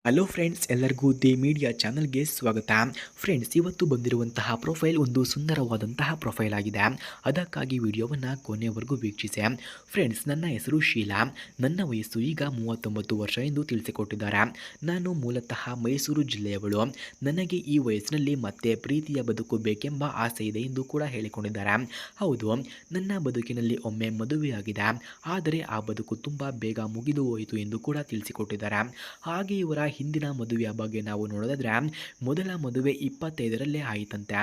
Hello friends, ಎಲ್ಲರಿಗೂ the media ಚಾನಲ್ಗೆ ಸ್ವಾಗತ. ಫ್ರೆಂಡ್ಸ್, ಇವತ್ತು ಬಂದಿರುವಂತಹ ಪ್ರೊಫೈಲ್ ಒಂದು ಸುಂದರವಾದಂತಹ ಪ್ರೊಫೈಲ್ ಆಗಿದೆ. ಅದಕ್ಕಾಗಿ ವಿಡಿಯೋವನ್ನು ಕೊನೆಯವರೆಗೂ ವೀಕ್ಷಿಸಿ. ಫ್ರೆಂಡ್ಸ್, ನನ್ನ ಹೆಸರು ಶೀಲಾ. ನನ್ನ ವಯಸ್ಸು ಈಗ 39 ವರ್ಷ ಎಂದು ತಿಳಿಸಿಕೊಟ್ಟಿದ್ದಾರೆ. ನಾನು ಮೂಲತಃ ಮೈಸೂರು ಜಿಲ್ಲೆಯವಳು. ನನಗೆ ಈ ವಯಸ್ಸಿನಲ್ಲಿ ಮತ್ತೆ ಪ್ರೀತಿಯ ಬದುಕು ಬೇಕೆಂಬ ಆಸೆ ಇದೆ ಎಂದು ಕೂಡ ಹೇಳಿಕೊಂಡಿದ್ದಾರೆ. ಹೌದು, ನನ್ನ ಬದುಕಿನಲ್ಲಿ ಒಮ್ಮೆ ಮದುವೆಯಾಗಿದೆ. ಆದರೆ ಆ ಬದುಕು ತುಂಬ ಬೇಗ ಮುಗಿದು ಹೋಯಿತು ಎಂದು ಕೂಡ ತಿಳಿಸಿಕೊಟ್ಟಿದ್ದಾರೆ. ಹಾಗೆ ಇವರ ಹಿಂದಿನ ಮದುವೆಯ ಬಗ್ಗೆ ನಾವು ನೋಡೋದಾದ್ರೆ, ಮೊದಲ ಮದುವೆ 25ರಲ್ಲೇ ಆಯಿತಂತೆ.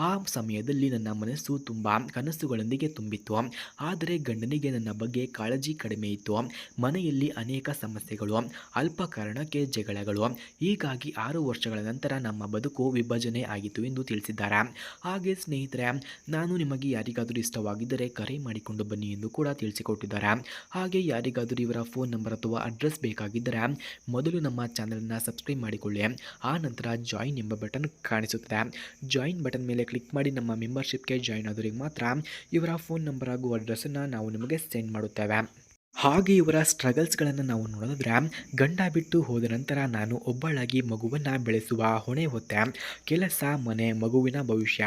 ಆ ಸಮಯದಲ್ಲಿ ನನ್ನ ಮನಸ್ಸು ತುಂಬ ಕನಸುಗಳೊಂದಿಗೆ ತುಂಬಿತ್ತು. ಆದರೆ ಗಂಡನಿಗೆ ನನ್ನ ಬಗ್ಗೆ ಕಾಳಜಿ ಕಡಿಮೆ ಇತ್ತು. ಮನೆಯಲ್ಲಿ ಅನೇಕ ಸಮಸ್ಯೆಗಳು, ಅಲ್ಪ ಕಾರಣಕ್ಕೆ ಜಗಳಗಳು. ಹೀಗಾಗಿ 6 ವರ್ಷಗಳ ನಂತರ ನಮ್ಮ ಬದುಕು ವಿಭಜನೆ ಆಗಿತ್ತು ಎಂದು ತಿಳಿಸಿದ್ದಾರೆ. ಹಾಗೆ ಸ್ನೇಹಿತರೆ, ನಾನು ನಿಮಗೆ ಯಾರಿಗಾದರೂ ಇಷ್ಟವಾಗಿದ್ದರೆ ಕರೆ ಮಾಡಿಕೊಂಡು ಬನ್ನಿ ಎಂದು ಕೂಡ ತಿಳಿಸಿಕೊಟ್ಟಿದ್ದಾರೆ. ಹಾಗೆ ಯಾರಿಗಾದರೂ ಇವರ ಫೋನ್ ನಂಬರ್ ಅಥವಾ ಅಡ್ರೆಸ್ ಬೇಕಾಗಿದ್ದರೆ ಮೊದಲು ನಮ್ಮ ಚಾನಲನ್ನು ಸಬ್ಸ್ಕ್ರೈಬ್ ಮಾಡಿಕೊಳ್ಳಿ. ಆ ನಂತರ ಜಾಯಿನ್ ಎಂಬ ಬಟನ್ ಕಾಣಿಸುತ್ತದೆ. ಜಾಯಿನ್ ಬಟನ್ ಮೇಲೆ ಕ್ಲಿಕ್ ಮಾಡಿ ನಮ್ಮ ಮೆಂಬರ್ಶಿಪ್ಗೆ ಜಾಯಿನ್ ಆದವರಿಗೆ ಮಾತ್ರ ಇವರ ಫೋನ್ ನಂಬರ್ ಹಾಗೂ ಅಡ್ರೆಸ್ಸನ್ನು ನಾವು ನಿಮಗೆ ಸೆಂಡ್ ಮಾಡುತ್ತೇವೆ. ಹಾಗೆ ಇವರ ಸ್ಟ್ರಗಲ್ಸ್ಗಳನ್ನು ನಾವು ನೋಡೋದಾದ್ರೆ, ಗಂಡ ಬಿಟ್ಟು ಹೋದ ನಂತರ ನಾನು ಒಬ್ಬಳಾಗಿ ಮಗುವನ್ನು ಬೆಳೆಸುವ ಹೊಣೆ ಹೊತ್ತೆ. ಕೆಲಸ, ಮನೆ, ಮಗುವಿನ ಭವಿಷ್ಯ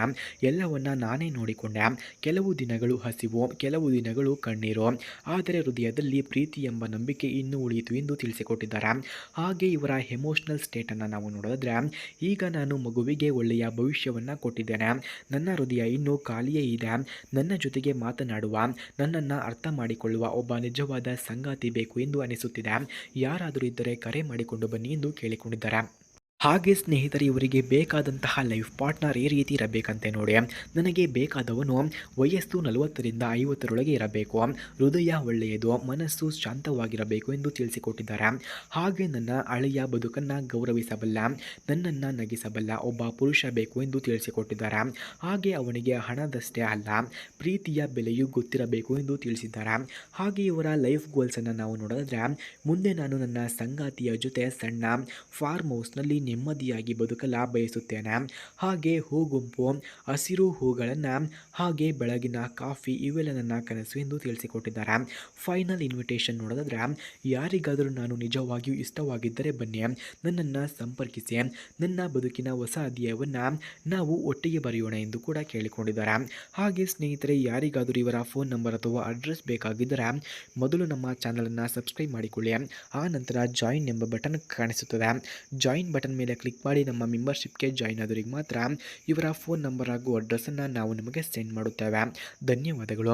ಎಲ್ಲವನ್ನ ನಾನೇ ನೋಡಿಕೊಂಡೆ. ಕೆಲವು ದಿನಗಳು ಹಸಿವು, ಕೆಲವು ದಿನಗಳು ಕಣ್ಣೀರು, ಆದರೆ ಹೃದಯದಲ್ಲಿ ಪ್ರೀತಿ ಎಂಬ ನಂಬಿಕೆ ಇನ್ನೂ ಉಳಿಯಿತು ಎಂದು ತಿಳಿಸಿಕೊಟ್ಟಿದ್ದಾರೆ. ಹಾಗೆ ಇವರ ಎಮೋಷ್ನಲ್ ಸ್ಟೇಟನ್ನು ನಾವು ನೋಡೋದಾದ್ರೆ, ಈಗ ನಾನು ಮಗುವಿಗೆ ಒಳ್ಳೆಯ ಭವಿಷ್ಯವನ್ನು ಕೊಟ್ಟಿದ್ದೇನೆ. ನನ್ನ ಹೃದಯ ಇನ್ನೂ ಖಾಲಿಯೇ ಇದೆ. ನನ್ನ ಜೊತೆಗೆ ಮಾತನಾಡುವ, ನನ್ನನ್ನು ಅರ್ಥ ಮಾಡಿಕೊಳ್ಳುವ ಒಬ್ಬ ನಿಜವಾದ ಸಂಗಾತಿ ಬೇಕು ಎಂದು ಅನಿಸುತ್ತಿದೆ. ಯಾರಾದರೂ ಇದ್ದರೆ ಕರೆ ಮಾಡಿಕೊಂಡು ಬನ್ನಿ ಎಂದು ಕೇಳಿಕೊಂಡಿದ್ದಾರೆ. ಹಾಗೆ ಸ್ನೇಹಿತರೆ, ಇವರಿಗೆ ಬೇಕಾದಂತಹ ಲೈಫ್ ಪಾರ್ಟ್ನರ್ ಈ ರೀತಿ ಇರಬೇಕಂತೆ ನೋಡಿ. ನನಗೆ ಬೇಕಾದವನು ವಯಸ್ಸು 40ರಿಂದ 50ರೊಳಗೆ ಇರಬೇಕು, ಹೃದಯ ಒಳ್ಳೆಯದು, ಮನಸ್ಸು ಶಾಂತವಾಗಿರಬೇಕು ಎಂದು ತಿಳಿಸಿಕೊಟ್ಟಿದ್ದಾರೆ. ಹಾಗೆ ನನ್ನ ಹಳೆಯ ಬದುಕನ್ನು ಗೌರವಿಸಬಲ್ಲ, ನನ್ನನ್ನು ನಗಿಸಬಲ್ಲ ಒಬ್ಬ ಪುರುಷ ಬೇಕು ಎಂದು ತಿಳಿಸಿಕೊಟ್ಟಿದ್ದಾರೆ. ಹಾಗೆ ಅವನಿಗೆ ಹಣದಷ್ಟೇ ಅಲ್ಲ, ಪ್ರೀತಿಯ ಬೆಲೆಯೂ ಗೊತ್ತಿರಬೇಕು ಎಂದು ತಿಳಿಸಿದ್ದಾರೆ. ಹಾಗೆ ಇವರ ಲೈಫ್ ಗೋಲ್ಸನ್ನು ನಾವು ನೋಡೋದಾದ್ರೆ, ಮುಂದೆ ನಾನು ನನ್ನ ಸಂಗಾತಿಯ ಜೊತೆ ಸಣ್ಣ ಫಾರ್ಮ್ ಹೌಸ್ನಲ್ಲಿ ನೆಮ್ಮದಿಯಾಗಿ ಬದುಕಲ ಬಯಸುತ್ತೇನೆ. ಹಾಗೆ ಹೂಗುಂಪು, ಹಸಿರು ಹೂಗಳನ್ನು, ಹಾಗೆ ಬೆಳಗಿನ ಕಾಫಿ ಇವೆಲ್ಲ ನನ್ನ ಕನಸು ಎಂದು ತಿಳಿಸಿಕೊಟ್ಟಿದ್ದಾರೆ. ಫೈನಲ್ ಇನ್ವಿಟೇಷನ್ ನೋಡೋದಾದ್ರೆ, ಯಾರಿಗಾದರೂ ನಾನು ನಿಜವಾಗಿಯೂ ಇಷ್ಟವಾಗಿದ್ದರೆ ಬನ್ನಿ, ನನ್ನನ್ನು ಸಂಪರ್ಕಿಸಿ, ನನ್ನ ಬದುಕಿನ ಹೊಸ ಅಧ್ಯಾಯವನ್ನು ನಾವು ಒಟ್ಟಿಗೆ ಬರೆಯೋಣ ಎಂದು ಕೂಡ ಕೇಳಿಕೊಂಡಿದ್ದಾರೆ. ಹಾಗೆ ಸ್ನೇಹಿತರೆ, ಯಾರಿಗಾದರೂ ಇವರ ಫೋನ್ ನಂಬರ್ ಅಥವಾ ಅಡ್ರೆಸ್ ಬೇಕಾಗಿದ್ದರೆ ಮೊದಲು ನಮ್ಮ ಚಾನಲನ್ನು ಸಬ್ಸ್ಕ್ರೈಬ್ ಮಾಡಿಕೊಳ್ಳಿ. ಆ ನಂತರ ಜಾಯಿನ್ ಎಂಬ ಬಟನ್ ಕಾಣಿಸುತ್ತದೆ. ಜಾಯಿನ್ ಬಟನ್ ಮೇಲೆ ಕ್ಲಿಕ್ ಮಾಡಿ ನಮ್ಮ ಮೆಂಬರ್ಶಿಪ್ಗೆ ಜಾಯಿನ್ ಆದವರಿಗೆ ಮಾತ್ರ ಇವರ ಫೋನ್ ನಂಬರ್ ಹಾಗೂ ಅಡ್ರೆಸ್ಸನ್ನು ನಾವು ನಿಮಗೆ ಸೆಂಡ್ ಮಾಡುತ್ತೇವೆ. ಧನ್ಯವಾದಗಳು.